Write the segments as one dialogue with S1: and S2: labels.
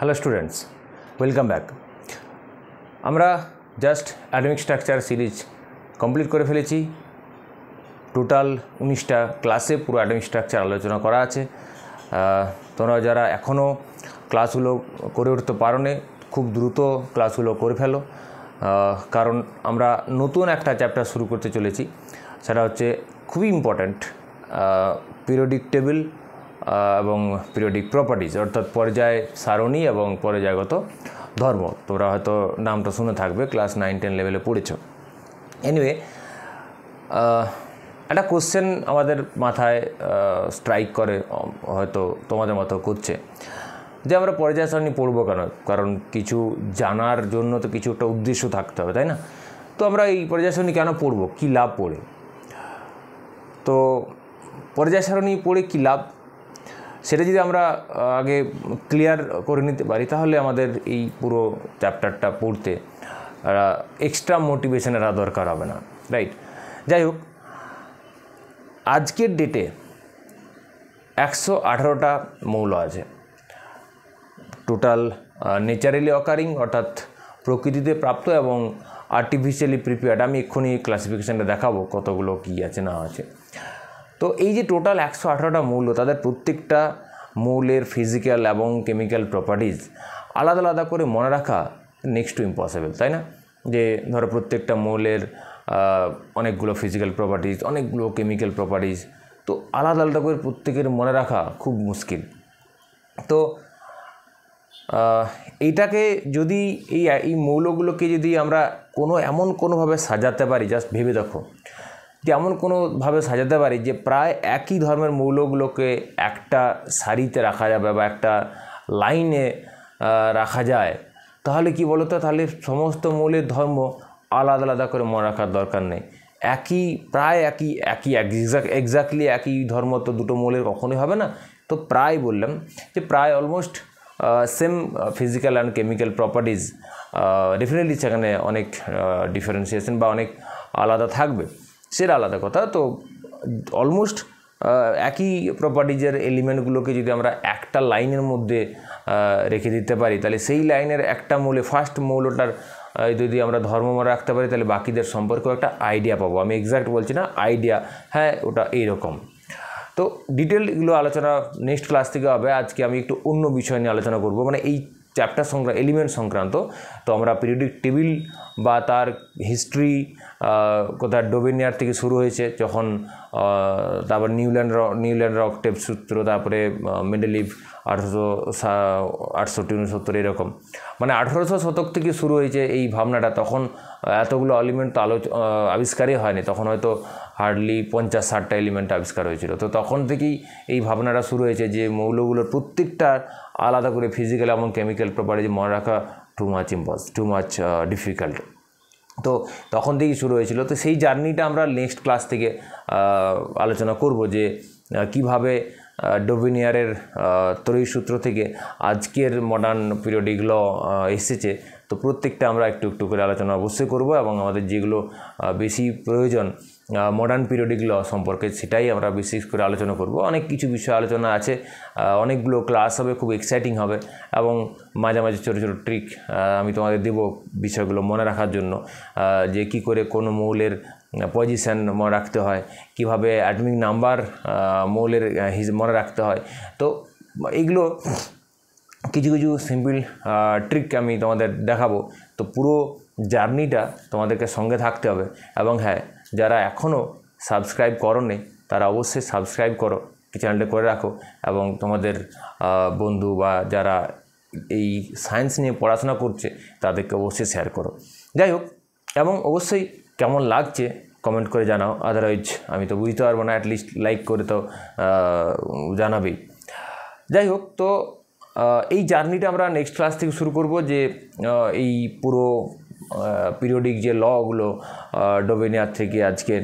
S1: Hello students, welcome back. আমরা just atomic structure series complete করে ফেলেছি। টোটাল 19টা ক্লাসে পুরো অ্যাটমিক স্ট্রাকচার আলোচনা করা আছে। তোমরা যারা এখনও ক্লাসগুলো করে উঠতে পারো না, খুব দ্রুত ক্লাসগুলো করে ফেলো, কারণ আমরা নতুন একটা চ্যাপ্টার শুরু করতে চলেছি। সেটা হচ্ছে খুবই ইম্পর্ট্যান্ট, পিরিয়ডিক টেবিল এবং পিরিয়ডিক প্রপার্টিজ, অর্থাৎ পর্যায় সারণী এবং পর্যায়গত ধর্ম। তোমরা হয়তো নামটা শুনে থাকবে, ক্লাস 9-10 লেভেলে পড়েছো। এনিওয়ে, একটা কোশ্চেন আমাদের মাথায় স্ট্রাইক করে, হয়তো তোমাদের মতো করছে, যে আমরা পর্যায় সারণী পড়বো কেন? কারণ কিছু জানার জন্য তো কিছু একটা উদ্দেশ্য থাকতে হবে, তাই না? তো আমরা এই পর্যায় সারণী কেন পড়বো, কী লাভ পড়ে? তো পর্যায় সারণী পড়ে কী লাভ, সেটা যদি আমরা আগে ক্লিয়ার করে নিতে পারি, তাহলে আমাদের এই পুরো চ্যাপ্টারটা পড়তে এক্সট্রা মোটিভেশনের আর দরকার হবে না, রাইট? যাই হোক, আজকের ডেটে 118টা মৌল আছে টোটাল, নেচারালি অকারিং অর্থাৎ প্রকৃতিতে প্রাপ্ত এবং আর্টিফিশিয়ালি প্রিপেয়ার্ড। আমি এক্ষুনি ক্লাসিফিকেশানটা দেখাবো কতগুলো কী আছে না আছে। তো এই যে টোটাল 118টা মৌল, তাদের প্রত্যেকটা মৌলের ফিজিক্যাল এবং কেমিক্যাল প্রপার্টিজ আলাদা আলাদা করে মনে রাখা নেক্সট টু ইম্পসিবল, তাই না? যে ধরো প্রত্যেকটা মৌলের অনেকগুলো ফিজিক্যাল প্রপার্টিজ, অনেকগুলো কেমিক্যাল প্রপার্টিজ, তো আলাদা আলাদা করে প্রত্যেকের মনে রাখা খুব মুশকিল। তো এইটাকে যদি এই মৌলগুলোকে যদি আমরা কোনোভাবে সাজাতে পারি, জাস্ট ভেবে দেখো, যে এমন কোনোভাবে সাজাতে পারি যে প্রায় একই ধর্মের মৌলগুলোকে একটা সারিতে রাখা যাবে বা একটা লাইনে রাখা যায়, তাহলে কি বলো তো, তাহলে সমস্ত মৌলের ধর্ম আলাদা আলাদা করে মনে রাখার দরকার নেই। প্রায় একই এক্স্যাক্টলি একই ধর্ম তো দুটো মৌলের কখনোই হবে না। তো প্রায় বললাম যে প্রায় almost same physical and chemical properties, definitely সেখানে অনেক ডিফারেন্সিয়েশন বা অনেক আলাদা থাকবে, সেটা আলাদা কথা। তো অলমোস্ট একই প্রপার্টিজের এলিমেন্টগুলোকে যদি আমরা একটা লাইনের মধ্যে রেখে দিতে পারি, তাহলে সেই লাইনের একটা মৌলে, ফার্স্ট মৌলটার যদি আমরা ধর্ম মনে রাখতে পারি, তাহলে বাকিদের সম্পর্কেও একটা আইডিয়া পাবো। আমি এক্স্যাক্ট বলছি না, আইডিয়া, হ্যাঁ ওটা এইরকম। তো ডিটেলগুলো আলোচনা নেক্সট ক্লাস থেকে হবে। আজকে আমি একটু অন্য বিষয় নিয়ে আলোচনা করব, মানে এই চ্যাপ্টার এলিমেন্ট সংক্রান্ত। তো আমরা পিরিয়ডিক টেবিল বা তার হিস্ট্রি, কোথায় ডোবেনিয়ার থেকে শুরু হয়েছে, যখন তারপর নিউল্যান্ড অক্টেভ সূত্র, তারপরে মেন্ডেলিভ 1868-69 এরকম, মানে 1800 শতক থেকে শুরু হয়েছে এই ভাবনাটা। তখন এতগুলো এলিমেন্ট তো আবিষ্কারই হয়নি, তখন হয়তো হার্ডলি 50-60টা এলিমেন্ট আবিষ্কার হয়েছিল। তো তখন থেকেই এই ভাবনাটা শুরু হয়েছে যে মৌলগুলোর প্রত্যেকটা আলাদা করে ফিজিক্যাল এবং কেমিক্যাল প্রপার্টিজ মনে রাখা টু মাচ ডিফিকাল্ট। তো তখন থেকেই শুরু হয়েছিল। তো সেই জার্নিটা আমরা নেক্সট ক্লাস থেকে আলোচনা করব, যে কিভাবে ডোবেনিয়ারের ত্রয়ী সূত্র থেকে আজকের মডার্ন পিরিয়ডিক ল এসেছে। তো প্রত্যেকটা আমরা একটু একটু করে আলোচনা অবশ্যই করব, এবং আমাদের যেগুলো বেশি প্রয়োজন মডার্ন পিরিয়ডিক ল সম্পর্কে, সেটাই আমরা বিশেষ করে আলোচনা করব। অনেক কিছু বিষয় আলোচনা আছে, অনেকগুলো ক্লাস হবে, খুব এক্সাইটিং হবে, এবং মাঝে মাঝে ছোটো ছোটো ট্রিক আমি তোমাদের দেবো বিষয়গুলো মনে রাখার জন্য, যে কি করে কোনো মৌলের পজিশান মনে রাখতে হয়, কিভাবে অ্যাটমিক নাম্বার মৌলের মনে রাখতে হয়। তো এইগুলো কিছু কিছু সিম্পল ট্রিক আমি তোমাদের দেখাবো। তো পুরো জার্নিটা তোমাদেরকে সঙ্গে থাকতে হবে। এবং হ্যাঁ, যারা এখনও সাবস্ক্রাইব করোনি, তারা অবশ্যই সাবস্ক্রাইব করো, চ্যানেলটা করে রাখো, এবং তোমাদের বন্ধু বা যারা এই সায়েন্স নিয়ে পড়াশোনা করছে তাদেরকে অবশ্যই শেয়ার করো। যাই হোক, এবং অবশ্যই কেমন লাগছে কমেন্ট করে জানাও, আদারওয়াইজ আমি তো বুঝতে পারবো না, অ্যাটলিস্ট লাইক করে তো জানাবেই। যাই হোক, তো এই জার্নিটা আমরা নেক্সট ক্লাস থেকে শুরু করব, যে এই পুরো পিরিয়ডিক যে লগুলো ডোবেনিয়ার থেকে আজকের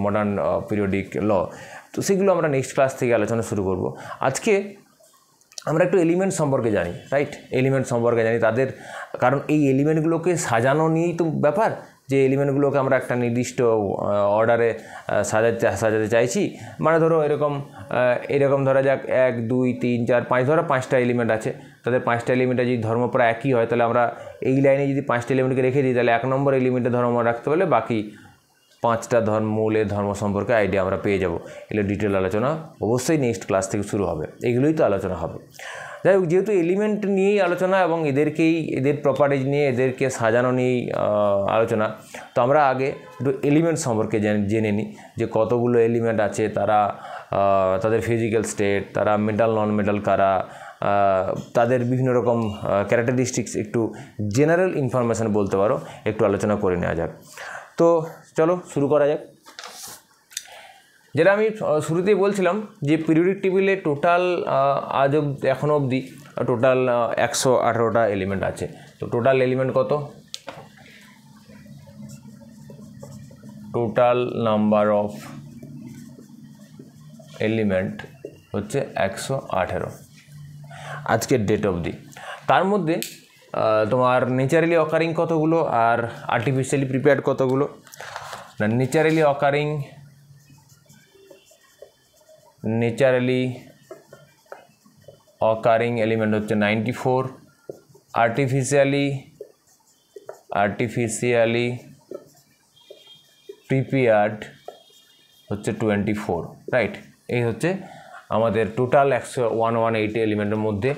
S1: মডার্ন পিরিয়ডিক ল, তো সেগুলো আমরা নেক্সট ক্লাস থেকে আলোচনা শুরু করব। আজকে আমরা একটু এলিমেন্ট সম্পর্কে জানি, রাইট? এলিমেন্ট সম্পর্কে জানি তাদের, কারণ এই এলিমেন্টগুলোকে সাজানো নিয়েই তো ব্যাপার, যে এলিমেন্টগুলোকে আমরা একটা নির্দিষ্ট অর্ডারে সাজাতে চাইছি, মানে ধরো এরকম ধরা যাক 1 2 3 4 5, ধরো 5টা এলিমেন্ট আছে, তাদের 5টা এলিমেন্টে যদি ধর্ম প্রায় একই হয়, তাহলে আমরা এই লাইনে যদি 5টা এলিমেন্টকে রেখে দিই, তাহলে 1 নম্বর এলিমেন্টে ধর্ম রাখতে পারলে বাকি 5টা মূলের ধর্ম সম্পর্কে আইডিয়া আমরা পেয়ে যাব। এগুলো ডিটেল আলোচনা অবশ্যই নেক্সট ক্লাস থেকে শুরু হবে, এগুলোই তো আলোচনা হবে। যাই হোক, যেহেতু এলিমেন্ট নিয়েই আলোচনা এবং এদের প্রপার্টিজ নিয়ে এদেরকে সাজানো নিয়েই আলোচনা, তো আমরা আগে একটু এলিমেন্ট সম্পর্কে জেনে নিই যে কতগুলো এলিমেন্ট আছে, তাদের ফিজিক্যাল স্টেট, তারা মেটাল নন মেটাল কারা, তাদের বিভিন্ন রকম ক্যারেক্টারিস্টিক্স, একটু জেনারেল ইনফরমেশান বলতে পারো, একটু আলোচনা করে নেওয়া যাক। তো চলো শুরু করা যাক। যেটা আমি শুরুতেই বলছিলাম যে পিরিয়ডিক টেবিলে টোটাল এখনও অবধি টোটাল 118টা এলিমেন্ট আছে। তো টোটাল এলিমেন্ট কত? টোটাল নাম্বার অফ এলিমেন্ট হচ্ছে 118 আজকের ডেট অবধি। তার মধ্যে তোমার নেচারালি অকারিং কতগুলো আর আর্টিফিশিয়ালি প্রিপেয়ার্ড কতগুলো? না, নেচারালি অকারিং এলিমেন্ট হচ্ছে 94, আর্টিফিশিয়ালি প্রিপেয়ার্ড হচ্ছে 24, রাইট? এই হচ্ছে আমাদের টোটাল 118 এলিমেন্টের মধ্যে।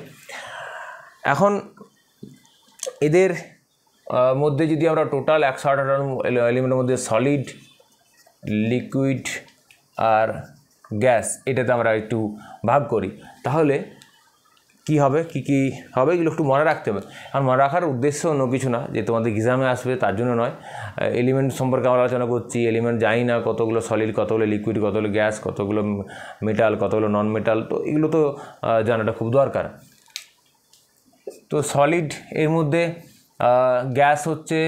S1: এখন এদের মধ্যে যদি আমরা টোটাল 118 এলিমেন্টের মধ্যে সলিড, লিকুইড আর গ্যাস এটাতে আমরা একটু ভাগ করি, তাহলে কি হবে, কি হবে এগুলো একটু মনে রাখতে হবে। আর মনে রাখার উদ্দেশ্য অন্য কিছু না, যে তোমাদের এক্সামে আসবে তার জন্য নয়। এলিমেন্ট সম্পর্কে আমরা আলোচনা করছি, এলিমেন্ট জানি না কতগুলো সলিড, কতগুলো লিকুইড, কতগুলো গ্যাস, কতগুলো মেটাল, কতগুলো নন মেটাল, তো এগুলো তো জানাটা খুব দরকার। তো সলিড এর মধ্যে গ্যাস হচ্ছে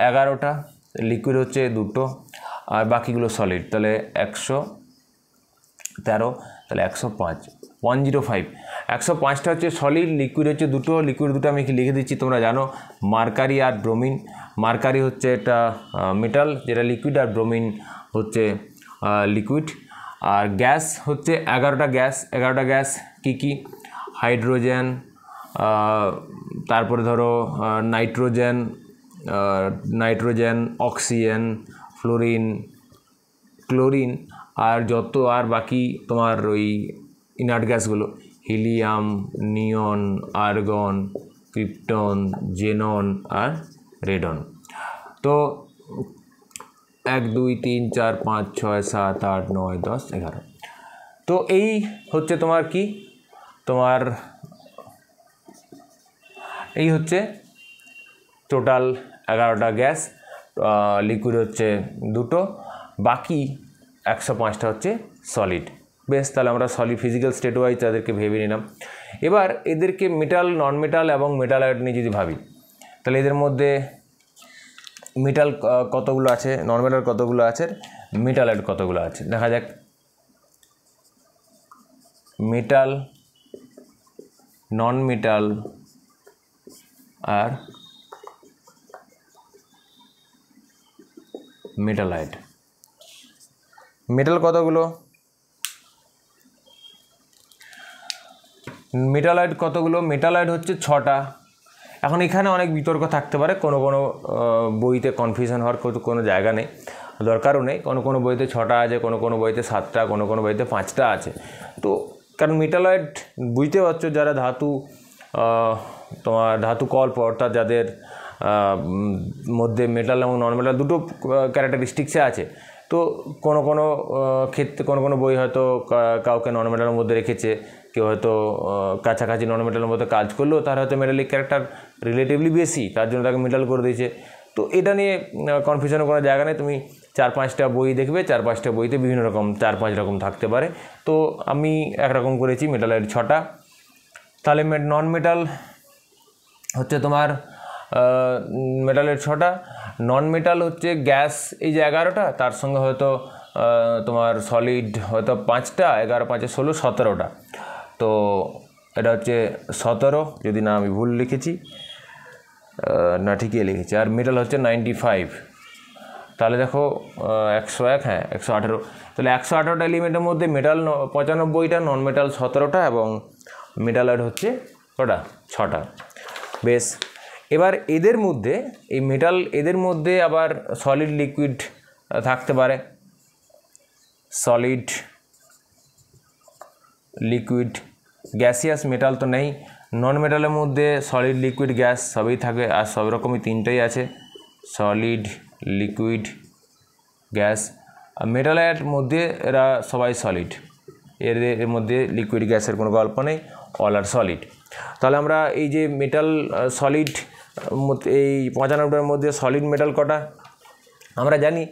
S1: 11টা, লিকুইড হচ্ছে 2টো, আর বাকিগুলো সলিড, তাহলে 113, তাহলে 105, 105। 105টা হচ্ছে সলিড, লিকুইড হচ্ছে 2টো, লিকুইড 2টো আমি লিখে দিচ্ছি, তোমরা জানো, মার্কারি আর ব্রোমিন। মার্কারি হচ্ছে একটা মেটাল যেটা লিকুইড, আর ব্রোমিন হচ্ছে লিকুইড। আর গ্যাস হচ্ছে 11টা গ্যাস কি? হাইড্রোজেন, তারপরে ধরো নাইট্রোজেন, অক্সিজেন, ফ্লোরিন, ক্লোরিন, আর আর বাকি তোমার ওই ইনার্ট গ্যাসগুলো, হিলিয়াম, নিয়ন, আর্গন, ক্রিপ্টন, জেনন আর রেডন। তো 1 2 3 4 5 6 7 8 9 10 11। তো এই হচ্ছে এই হচ্ছে টোটাল 11টা গ্যাস, লিকুইড হচ্ছে 2টো, বাকি 105টা হচ্ছে সলিড। বেশ, তাহলে আমরা সলিড ফিজিক্যাল স্টেট ওয়াইজ তাদেরকে ভেবে নিলাম। এবার এদেরকে মেটাল, নন মেটাল এবং মেটালয়েড নিয়ে যদি ভাবি, তাহলে এদের মধ্যে মেটাল কতগুলো আছে, নন মেটাল কতগুলো আছে, মেটালয়েড কতগুলো আছে দেখা যাক। মেটাল, নন মেটাল আর মেটালয়েড। মেটাল কতগুলো? মেটালয়েড হচ্ছে 6টা। এখন এখানে অনেক বিতর্ক থাকতে পারে, কোনো বইতে কনফিউশন হওয়ার কোনো জায়গা নেই, দরকারও নেই। কোনো বইতে 6টা আছে, কোনো বইতে 7টা, কোনো বইতে 5টা আছে। তো কারণ মেটালয়েড বুঝতে পারছো, যারা ধাতু কল্প, অর্থাৎ যাদের মধ্যে মেটাল এবং নন মেটাল দুটো ক্যারেক্টারিস্টিক্সে আছে। তো কোনো ক্ষেত্রে কোনো বই হয়তো কাউকে নন মেটালের মধ্যে রেখেছে, কেউ হয়তো কাছাকাছি নন মেটালের মধ্যে কাজ করলেও তার হয়তো মেটালিক ক্যারেক্টার রিলেটিভলি বেশি, তার জন্য তাকে মেটাল করে দিয়েছে। তো এটা নিয়ে কনফিউশনের কোনো জায়গা নেই। তুমি 4-5টা বই দেখবে, 4-5টা বইতে বিভিন্ন রকম 4-5 রকম থাকতে পারে। তো আমি একরকম করেছি, মেটালের 6টা। তাহলে নন মেটাল হচ্ছে তোমার মেটালের 6টা। নন মেটাল হচ্ছে গ্যাস, এই যে 11টা, তার সঙ্গে হয়তো তোমার সলিড হয়তো 5টা, 11 5 16 17টা। তো এটা হচ্ছে 17, যদি না আমি ভুল লিখেছি, না ঠিকই লিখেছি। আর মেটাল হচ্ছে 95, তাহলে দেখো 101, হ্যাঁ 118, তাহলে 118টা এলিমেন্টের মধ্যে মেটাল 95টা, নন মেটাল 17টা এবং মেটালয়েড হচ্ছে কটা? 6টা। বেশ, এবার এদের মধ্যে এই মেটাল এদের মধ্যে আবার সলিড লিকুইড থাকতে পারে, সলিড লিকুইড, গ্যাসিয়াস মেটাল তো নেই। নন মেটালের মধ্যে সলিড লিকুইড গ্যাস সবই থাকে, আর সব রকমই তিনটেই আছে, সলিড লিকুইড গ্যাস। আর মেটালের মধ্যে এরা সবাই সলিড, এর মধ্যে লিকুইড গ্যাসের কোনো গল্প নেই, অল আর সলিড। তাহলে আমরা এই যে মেটাল সলিড, এই 95টার মধ্যে সলিড মেটাল কটা? আমরা জানি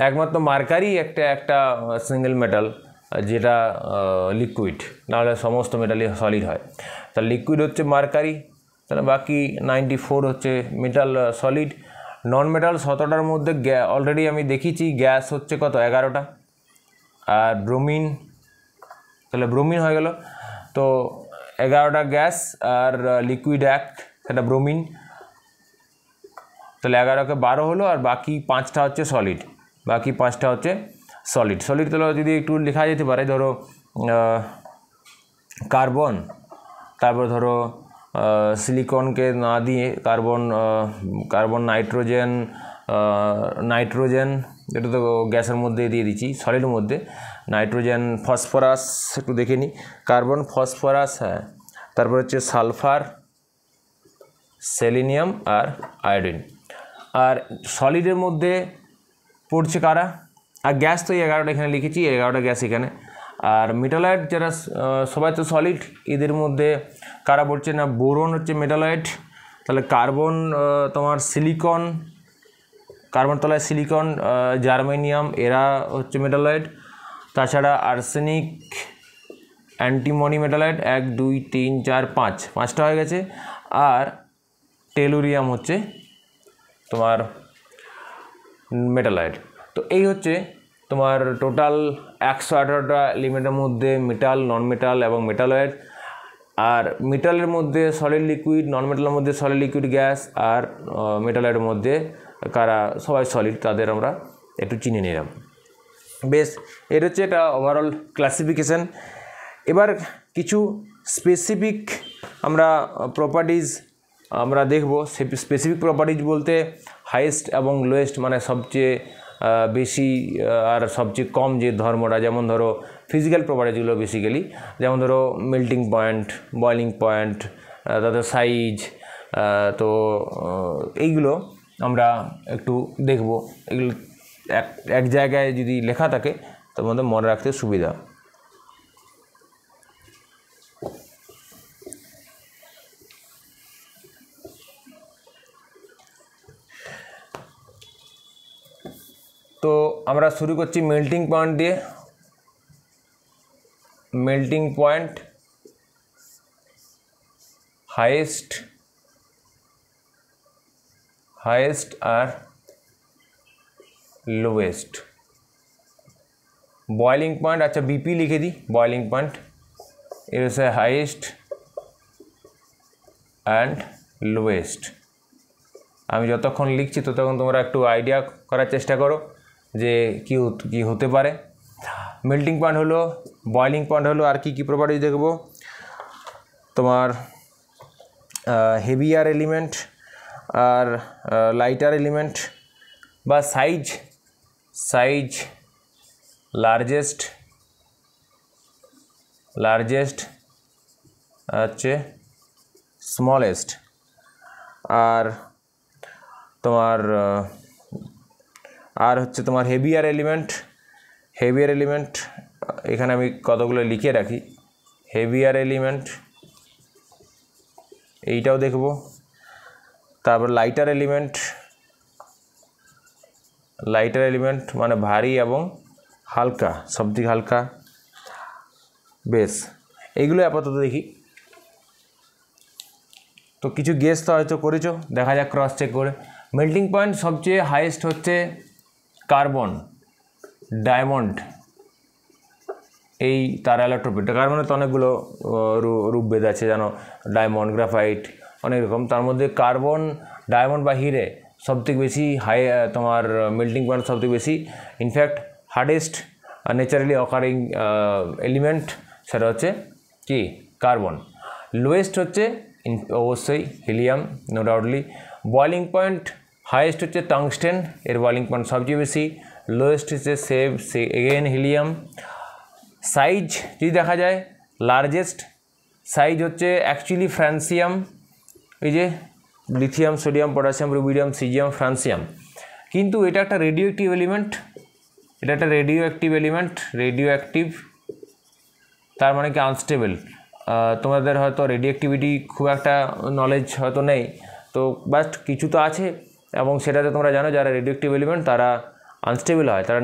S1: একমাত্র মার্কারি একটা সিঙ্গেল মেটাল যেটা লিকুইড, নাহলে সমস্ত মেটালই সলিড হয়। তাহলে লিকুইড হচ্ছে মার্কারি, তাহলে বাকি 94 হচ্ছে মেটাল সলিড। নন মেটাল 17টার মধ্যে অলরেডি আমি দেখিয়েছি গ্যাস হচ্ছে কত? 11টা। আর ব্রোমিন, তাহলে ব্রোমিন হয়ে গেল, তো 11টা গ্যাস আর লিকুইড এক, সেটা ব্রোমিন, তাহলে 11কে 12 হলো, আর বাকি 5টা হচ্ছে সলিড, বাকি 5টা হচ্ছে সলিড। সলিড তাহলে যদি একটু লেখা যেতে পারে, ধরো কার্বন, তারপর ধরো সিলিকনকে না দিয়ে কার্বন, নাইট্রোজেন, এটা তো গ্যাসের মধ্যে দিয়ে দিচ্ছি, সলিডের মধ্যে নাইট্রোজেন, ফসফরাস একটু দেখে নিই, কার্বন, ফসফরাস, হ্যাঁ, তারপর হচ্ছে সালফার, সেলিনিয়াম আর আয়োডিন। আর সলিডের মধ্যে পড়ছে কারা? আর গ্যাস তো এই 11টা এখানে লিখেছি, 11টা গ্যাস এখানে। আর মেটালয়েড যারা সবাই তো সলিড, এদের মধ্যে কারা পড়ছে না? বোরন হচ্ছে মেটালয়েড, তাহলে কার্বন, তোমার সিলিকন, কার্বন তলায় সিলিকন, জার্মেনিয়াম, এরা হচ্ছে মেটালয়েড। তাছাড়া আর্সেনিক, অ্যান্টিমনি মেটালয়েড 1 2 3 4 5, 5টা হয়ে গেছে। আর টেলুরিয়াম হচ্ছে তোমার মেটালয়েড। তো এই হচ্ছে তোমার টোটাল 118টা এলিমেন্টের মধ্যে মেটাল, নন মেটাল এবং মেটালয়েড। আর মেটালের মধ্যে সলিড লিকুইড, নন মেটালের মধ্যে সলিড লিকুইড গ্যাস, আর মেটালয়েডের মধ্যে কারা সবাই সলিড, তাদের আমরা একটু চিনে নিলাম। বেশ, এর হচ্ছে এটা ওভারঅল ক্লাসিফিকেশান। এবার কিছু স্পেসিফিক আমরা প্রপার্টিজ আমরা দেখব। স্পেসিফিক প্রপার্টিজ বলতে হাইয়েস্ট এবং লোয়েস্ট, মানে সবচেয়ে বেশি আর সবচেয়ে কম যে ধর্মটা, যেমন ধরো ফিজিক্যাল প্রপার্টিজগুলো বেসিক্যালি, যেমন ধরো মেল্টিং পয়েন্ট, বয়লিং পয়েন্ট, তাদের সাইজ, তো এইগুলো আমরা একটু দেখব। এগুলো এক জায়গায় যদি লেখা থাকে তার মধ্যে মনে রাখতে সুবিধা। তো আমরা শুরু করছি মেল্টিং পয়েন্ট দিয়ে। মেল্টিং পয়েন্ট, হাইয়েস্ট আর লোয়েস্ট। বয়লিং পয়েন্ট, আচ্ছা বিপি লিখে দিই, বয়লিং পয়েন্ট এর হচ্ছে হাইয়েস্ট অ্যান্ড লোয়েস্ট। আমি যতক্ষণ লিখছি ততক্ষণ তোমরা একটু আইডিয়া করার চেষ্টা করো যে কী হতে পারে। মেল্টিং পয়েন্ট হলো, বয়লিং পয়েন্ট হলো, আর কি প্রপার্টি দেখব? তোমার হেভিয়ার এলিমেন্ট আর লাইটার এলিমেন্ট, বা সাইজ লার্জেস্ট হচ্ছে স্মলেস্ট। আর তোমার হচ্ছে তোমার হেভিয়ার এলিমেন্ট, এখানে আমি কতগুলো লিখে রাখি। হেভিয়ার এলিমেন্ট এইটাও দেখব। তারপর লাইটার এলিমেন্ট মানে ভারী এবং হালকা, সবথেকে হালকা। বেশ, এইগুলো আপাতত দেখি। তো কিছু গেস তো হয়তো করেছো, দেখা যাক ক্রস চেক করে। মেল্টিং পয়েন্ট সবচেয়ে হাইয়েস্ট হচ্ছে কার্বন, ডায়মন্ড, এই তারা ইলেকট্রোপিট। কার্বনের তো অনেকগুলো রূপভেদ আছে, জানো, ডায়মন্ড, গ্রাফাইট, অনেক রকম। তার মধ্যে কার্বন, ডায়মন্ড বা হিরে সবথেকে বেশি হাই, তোমার মেল্টিং পয়েন্ট সবথেকে বেশি। In fact hardest naturally occurring element সেটা হচ্ছে কি কার্বন। লোয়েস্ট হচ্ছে অবশ্যই helium, no doubtly. Boiling point highest হচ্ছে টাংস্টেন, এর বয়লিং পয়েন্ট সবচেয়ে বেশি। লোয়েস্ট হচ্ছে এগেন হিলিয়াম। সাইজ যদি দেখা যায়, লার্জেস্ট সাইজ হচ্ছে অ্যাকচুয়ালি ফ্রান্সিয়াম, এই যে lithium, sodium, potassium, rubidium, caesium, francium. কিন্তু এটা একটা রেডিও অ্যাক্টিভ এলিমেন্ট, এটা একটা radio active element, radio active তার মানে কি আনস্টেবল। তোমাদের হয়তো রেডিও অ্যাক্টিভিটি খুব একটা নলেজ হয়তো নেই, তো বাট কিছু তো আছে, এবং সেটাতে তোমরা জানো যারা রেডিও অ্যাক্টিভ এলিমেন্ট তারা আনস্টেবল হয়, তারা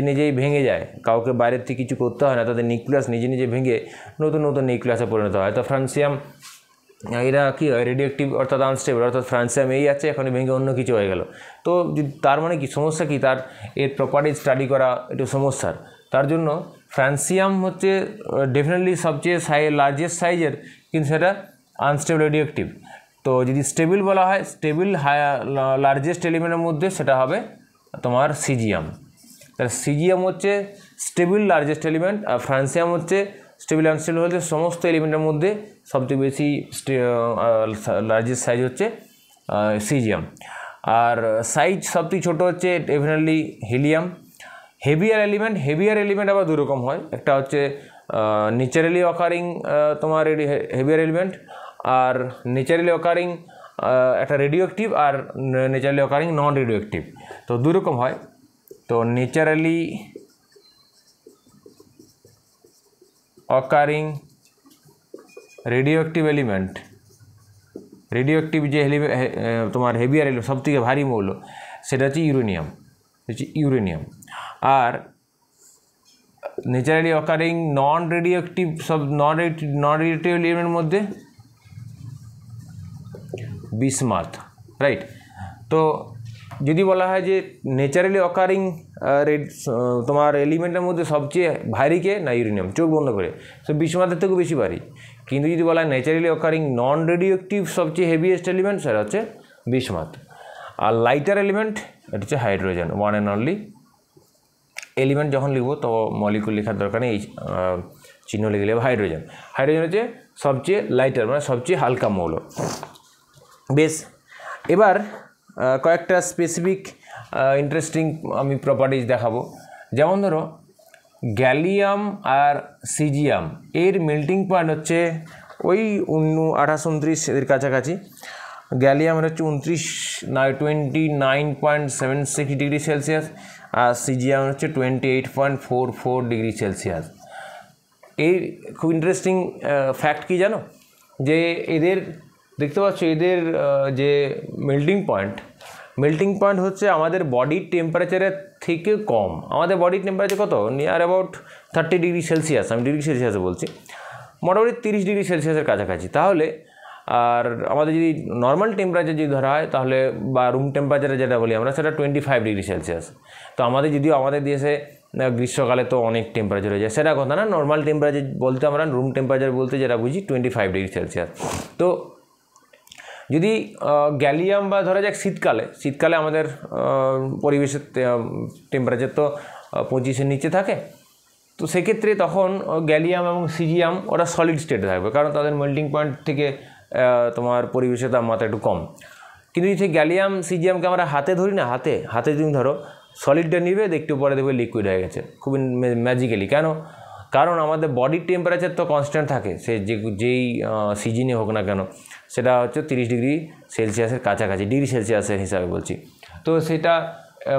S1: নিজেই ভেঙে যায়, কাউকে বাইরের থেকে কিছু করতে হয় না, তাদের নিউক্লিয়াস নিজে ভেঙে নতুন নিউক্লিয়াসে পরিণত হয়। তো ফ্রান্সিয়াম এরা কী হয়, রেডিও অ্যাক্টিভ অর্থাৎ আনস্টেবল, অর্থাৎ ফ্রান্সিয়াম এই আছে, এখন ভেঙে অন্য কিছু হয়ে গেল। তো তার মানে কি সমস্যা, কি তার এর প্রপার্টি স্টাডি করা একটু সমস্যার। তার জন্য ফ্রান্সিয়াম হচ্ছে ডেফিনেটলি সবচেয়ে লার্জেস্ট সাইজের, কিন্তু সেটা আনস্টেবল রেডিও অ্যাক্টিভ। তো যদি স্টেবল বলা হয়, স্টেবল লার্জেস্ট এলিমেন্টের মধ্যে সেটা হবে তোমার সিজিয়াম। তাহলে সিজিয়াম হচ্ছে স্টেবল লার্জেস্ট এলিমেন্ট, আর ফ্রান্সিয়াম হচ্ছে স্টেবল আনস্টেবল হচ্ছে সমস্ত এলিমেন্টের মধ্যে সবচেয়ে বেশি লার্জেস্ট সাইজ হচ্ছে সিজিয়াম। আর সাইজ সবথেকে ছোটো হচ্ছে ডেফিনেটলি হিলিয়াম। হেভিয়ার এলিমেন্ট আবার দুরকম হয়, একটা হচ্ছে ন্যাচারালি অকারিং তোমার হেভিয়ার এলিমেন্ট, আর ন্যাচারালি অকারিং একটা রেডিও অ্যাক্টিভ, আর ন্যাচারালি অকারিং নন রেডিও অ্যাক্টিভ। তো দুরকম হয়। তো naturally occurring radio active element, radio active যে তোমার হেভিয়ার এলিমেন্ট সবথেকে ভারী মৌল, সেটা হচ্ছে ইউরেনিয়াম। আর ন্যাচারালি অকারিং নন রেডিও অ্যাক্টিভ নন রেডিও এলিমেন্টের মধ্যে বিসমাথ, রাইট। তো যদি বলা হয় যে ন্যাচারালি অকারিং তোমার এলিমেন্টের মধ্যে সবচেয়ে ভারী কে, না ইউরেনিয়াম, চোখ বন্ধ করে, তো বিসমাথের থেকেও বেশি ভারী। কিন্তু যদি বলা হয় ন্যাচারালি অকারিং নন রেডিও অ্যাক্টিভ সবচেয়ে হেভিয়েস্ট এলিমেন্ট, সেটা হচ্ছে বিসমাথ। আর লাইটার এলিমেন্ট এটা হচ্ছে hydrogen, one and only. Element যখন লিখবো তো মলিকুল লেখার দরকার নেই, এই চিহ্ন লিখে নেব হাইড্রোজেন। হাইড্রোজেন হচ্ছে সবচেয়ে লাইটার, মানে সবচেয়ে হালকা মৌল। বেশ, এবার কয়েকটা স্পেসিফিক ইন্টারেস্টিং আমি প্রপার্টিজ দেখাবো। যেমন ধরো গ্যালিয়াম আর সিজিয়াম এর মেল্টিং পয়েন্ট হচ্ছে ওই 28-29 এর কাছাকাছি। গ্যালিয়ামের হচ্ছে 29.76 ডিগ্রি সেলসিয়াস, আর সিজিয়াম হচ্ছে 28.44 ডিগ্রি সেলসিয়াস। এই খুব ইন্টারেস্টিং ফ্যাক্ট কি জানো, যে এদের দেখতে পাচ্ছ এদের যে মেল্টিং পয়েন্ট হচ্ছে আমাদের বডির টেম্পারেচারের থেকে কম। আমাদের বডির টেম্পারেচার কত, নিয়ার অ্যাবাউট 30 ডিগ্রি সেলসিয়াস, আমি ডিগ্রি সেলসিয়াসে বলছি, মোটামুটি 30 ডিগ্রি সেলসিয়াসের কাছাকাছি। তাহলে আর আমাদের যদি নর্মাল টেম্পারেচার যদি ধরা হয়, তাহলে বা রুম টেম্পারেচারে যেটা বলি আমরা, সেটা 25 ডিগ্রি সেলসিয়াস। তো আমাদের যদিও আমাদের দেশে গ্রীষ্মকালে তো অনেক টেম্পারেচার হয়ে যায়, সেটা কথা না, নর্মাল টেম্পারেচার বলতে আমরা রুম টেম্পারেচার বলতে যেটা বুঝি 25 ডিগ্রি সেলসিয়াস। তো যদি গ্যালিয়াম বা ধরা যাক শীতকালে আমাদের পরিবেশের টেম্পারেচার তো 25-এর নিচে থাকে, তো সেক্ষেত্রে তখন গ্যালিয়াম এবং সিজিয়াম ওরা সলিড স্টেটে থাকবে, কারণ তাদের মেল্টিং পয়েন্ট থেকে তোমার পরিবেশের তাপমাত্রা একটু কম। কিন্তু যদি গ্যালিয়াম সিজিয়ামকে আমরা হাতে ধরি না, হাতে তুমি ধরো, সলিডটা নিবে, দেখতে পরে দেখবে লিকুইড হয়ে গেছে খুবই ম্যাজিক্যালি। কারণ আমাদের বডির টেম্পারেচার তো কনস্ট্যান্ট থাকে, সে যেই সিজনে হোক না কেন, সেটা হচ্ছে 30 ডিগ্রি সেলসিয়াসের কাছাকাছি, ডিগ্রি সেলসিয়াসের হিসাবে বলছি। তো সেটা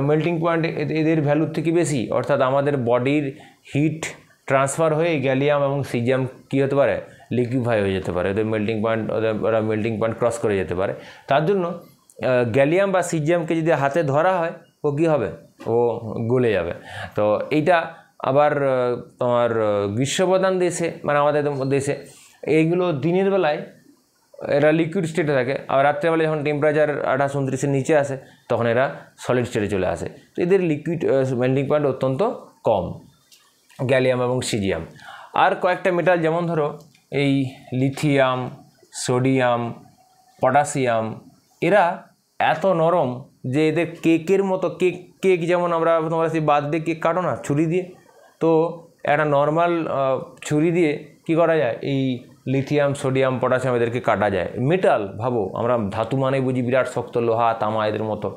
S1: মেল্টিং পয়েন্ট এদের ভ্যালুর থেকে বেশি, অর্থাৎ আমাদের বডির হিট ট্রান্সফার হয়ে গ্যালিয়াম এবং সিজিয়াম কী হতে পারে, লিকুইফাই হয়ে যেতে পারে, ওদের ওরা মেল্টিং পয়েন্ট ক্রস করে যেতে পারে। তার জন্য গ্যালিয়াম বা সিজিয়ামকে যদি হাতে ধরা হয়, ও কী হবে, ও গলে যাবে। তো এইটা আবার তোমার গ্রীষ্মপ্রধান দেশে, মানে আমাদের দেশে এইগুলো দিনের বেলায় এরা লিকুইড স্টেটে থাকে, আর রাত্রেবেলা যখন টেম্পারেচার 28-29-এর নিচে আসে, তখন এরা সলিড স্টেটে চলে আসে। তো এদের লিকুইড মেল্টিং পয়েন্ট অত্যন্ত কম, গ্যালিয়াম এবং সিজিয়াম। আর কয়েকটা মেটাল, যেমন ধরো এই লিথিয়াম, সোডিয়াম, পটাশিয়াম, এরা এত নরম যে এদের কেকের মতো, কেক যেমন আমরা তোমরা সেই বার্থডে কেক কাটো না ছুরি দিয়ে, তো একটা নর্মাল ছুরি দিয়ে কি করা যায়, এই লিথিয়াম, সোডিয়াম, পটাশিয়াম এদেরকে কাটা যায়। মেটাল ভাবো, আমরা ধাতু মানে বুঝি বিরাট শক্ত, লোহা, তামা এদের মতো,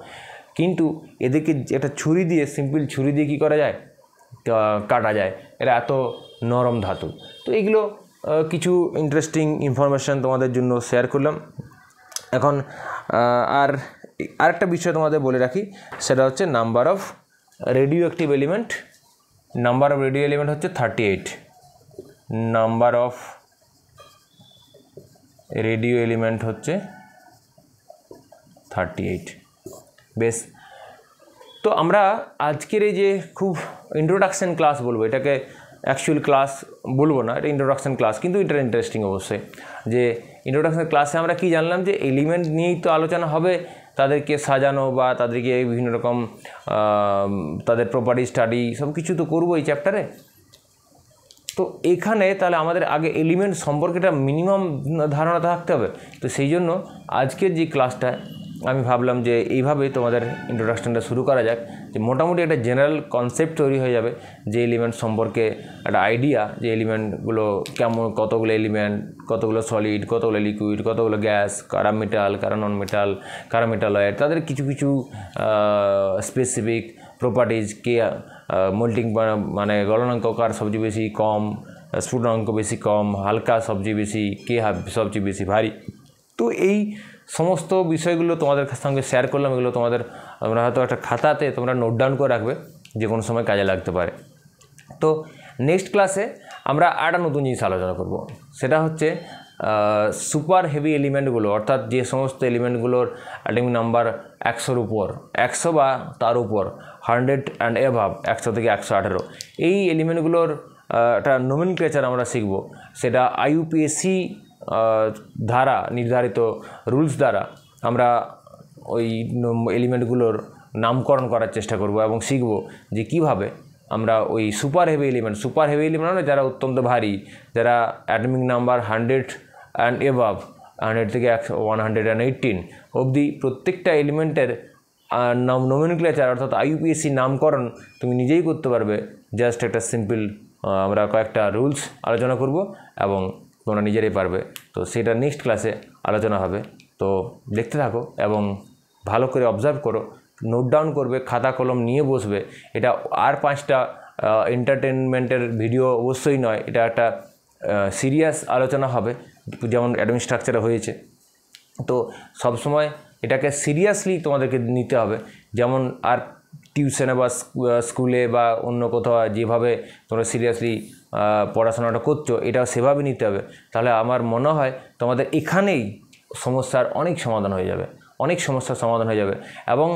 S1: কিন্তু এদেরকে একটা ছুরি দিয়ে, সিম্পল ছুরি দিয়ে কী করা যায়, কাটা যায়। এরা এত নরম ধাতু। তো এগুলো কিছু ইন্টারেস্টিং ইনফরমেশান তোমাদের জন্য শেয়ার করলাম। এখন আরেকটা বিষয় তোমাদের বলে রাখি, সেটা হচ্ছে number of radio active element. Number of radio element হচ্ছে 38। নাম্বার অফ রেডিও এলিমেন্ট হচ্ছে 38। বেশ, তো আমরা আজকের এই যে খুব ইন্ট্রোডাকশান ক্লাস বলবো, এটাকে অ্যাকচুয়াল ক্লাস বলবো না, এটা ইন্ট্রোডাকশান ক্লাস, কিন্তু এটা ইন্টারেস্টিং অবশ্যই। যে ইন্ট্রোডাকশান ক্লাসে আমরা কি জানলাম, যে এলিমেন্ট নিয়েই তো আলোচনা হবে, তাদেরকে সাজানো বা তাদেরকে বিভিন্ন রকম তাদের প্রপার্টি স্টাডি সব কিছু তো করবো এই চ্যাপ্টারে। তো এখানে তাহলে আমাদের আগে এলিমেন্ট সম্পর্কে একটা মিনিমাম ধারণা থাকতে হবে। তো সেই জন্য আজকের যে ক্লাসটা আমি ভাবলাম যে এইভাবেই তোমাদের ইন্ট্রোডাকশানটা শুরু করা যাক, যে মোটামুটি একটা জেনারেল কনসেপ্ট তৈরি হয়ে যাবে, যে এলিমেন্ট সম্পর্কে একটা আইডিয়া, যে এলিমেন্টগুলো কেমন, কতগুলো এলিমেন্ট, কতগুলো সলিড, কতগুলো লিকুইড, কতগুলো গ্যাস, কারা মেটাল, কারা নন মেটাল, কারা মেটালয়েড, তাদের কিছু কিছু স্পেসিফিক প্রপার্টিজ, কে মোল্টিং মানে গলনাঙ্ক কার সবচেয়ে বেশি কম, স্ফুটনাঙ্ক বেশি কম, হালকা সবচেয়ে বেশি, কে সবচেয়ে বেশি ভারী। তো এই সমস্ত বিষয়গুলো তোমাদের সঙ্গে শেয়ার করলাম। এগুলো তোমাদের তোমরা হয়তো একটা খাতাতে তোমরা নোট ডাউন করে রাখবে, যে কোনো সময় কাজে লাগতে পারে। তো নেক্সট ক্লাসে আমরা একটা নতুন জিনিস আলোচনা করব, সেটা হচ্ছে সুপার হেভি এলিমেন্টগুলো, অর্থাৎ যে সমস্ত এলিমেন্টগুলোর অ্যাটমিক নাম্বার 100-র উপর, 100 বা তার উপর, 100 অ্যান্ড অ্যাভাব, 100 থেকে 118, এই এলিমেন্টগুলোর একটা নোমেনক্লেচার আমরা শিখব। সেটা IUPAC ধারা নির্ধারিত রুলস দ্বারা আমরা ওই এলিমেন্টগুলোর নামকরণ করার চেষ্টা করব এবং শিখব যে কীভাবে আমরা ওই সুপার হেভি এলিমেন্ট মানে যারা অত্যন্ত ভারী, যারা অ্যাটমিক নাম্বার 100 অ্যান্ড এভাব, 100 থেকে 118 অবধি, প্রত্যেকটা এলিমেন্টের নোমেনক্লেচার অর্থাৎ IUPAC নামকরণ তুমি নিজেই করতে পারবে। জাস্ট একটা সিম্পল আমরা কয়েকটা রুলস আলোচনা করব এবং তোমরা নিজেরাই পারবে। তো সেটা নেক্সট ক্লাসে আলোচনা হবে। তো দেখতে থাকো এবং ভালো করে অবজার্ভ করো, নোট ডাউন করবে, খাতা কলম নিয়ে বসবে। এটা আর 5টা এন্টারটেনমেন্টের ভিডিও অবশ্যই নয়, এটা একটা সিরিয়াস আলোচনা হবে, যেমন অ্যাটমিক স্ট্রাকচারে হয়েছে। তো সবসময় এটাকে সিরিয়াসলি তোমাদেরকে নিতে হবে, যেমন আর টিউশনে বা স্কুলে বা অন্য কোথাও যেভাবে তোমরা সিরিয়াসলি পড়াশোনাটা করছো, এটাও সেভাবে নিতে হবে। তাহলে আমার মনে হয় তোমাদের এখানেই সমস্যার অনেক সমাধান হয়ে যাবে, এবং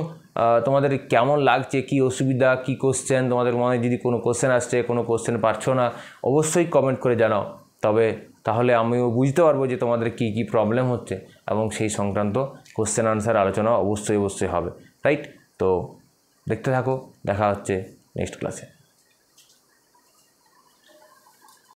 S1: তোমাদের কেমন লাগছে, কি অসুবিধা, কি কোশ্চেন, তোমাদের মনে যদি কোনো কোশ্চেন আসছে, কোনো কোশ্চেন পারছো না, অবশ্যই কমেন্ট করে জানাও। তাহলে আমিও বুঝতে পারবো যে তোমাদের কি কি প্রবলেম হচ্ছে, এবং সেই সংক্রান্ত কোশ্চেন আনসার আলোচনা অবশ্যই হবে, রাইট? তো দেখতে থাকো, দেখা হচ্ছে নেক্সট ক্লাসে।